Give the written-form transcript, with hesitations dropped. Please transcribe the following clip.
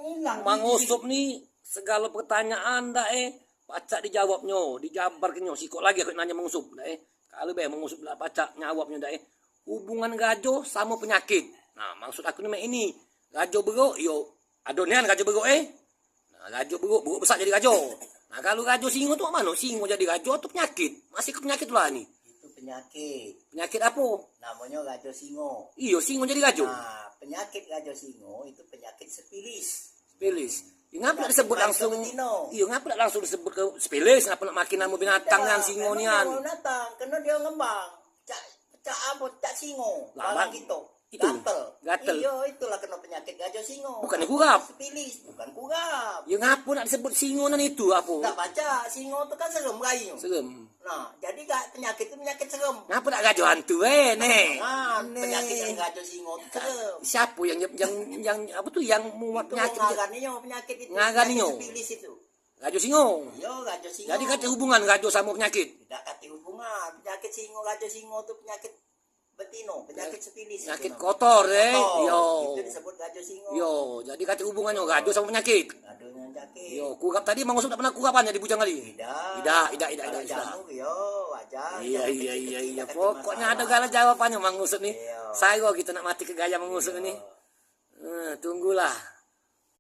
hilang. Mang Usup nih segala pertanyaan dah pacak dijawabnya, dijabarkannya. Sikok lagi aku nanya Mang Usup dah Kalau Mang Usup lah pacak nyawabnya dah hubungan gajo sama penyakit. Nah, maksud aku ini gajo beruk yo adonian gajo beruk Nah, gajo beruk besar jadi gajo. Nah, kalau gajo singo tuh mana? Singo jadi gajo atau penyakit? Masih ke penyakit lah nih. Itu penyakit. Penyakit apa? Namanya gajo singo. Iyo, singo jadi gajo. Nah, penyakit gajo singo itu penyakit sepilis. Sepilis. Ya, ngapa disebut langsung? Iya, ngapa langsung disebut ke sepilis? Ngapa nak makin nama binatang yang singo nian? Binatang, karena dia ngembang. Cak apa? Cak singo. Barang gitu. Itu gatel. Iya, itulah kena penyakit gajo singo. Bukan kurap. Sepilis, bukan kurap. Ya ngapa nak disebut singo nan itu apa? Tak baca, singo itu kan serem kayaknya. Serem. Nah, jadi penyakit itu penyakit serem. Ngapa nak gajo hantu nih? Nah, penyakit yang gajo singo itu serem. Siapa yang apa tuh yang muat penyakit? Ngaganinya penyakit itu. Ngaganinya. Sepilis itu. Gajo singo. Iya, gajo singo. Jadi kata hubungan gajo sama penyakit? Tidak kata hubungan. Penyakit singo, gajo singo itu penyakit betino, penyakit sepilis. Penyakit kotor Yo. Itu disebut gajo singo. Yo, jadi kata hubungannya gajo sama penyakit. Gajo dengan penyakit. Yo, kurap tadi Mang Usup tak pernah kurapannya di bujang kali. Tidak. Jangan yo, wajar. Iya. Pokoknya ada gala jawabannya Mang Usup nih. Saya kita nak mati ke gaya Mang Usup ini. Tunggulah.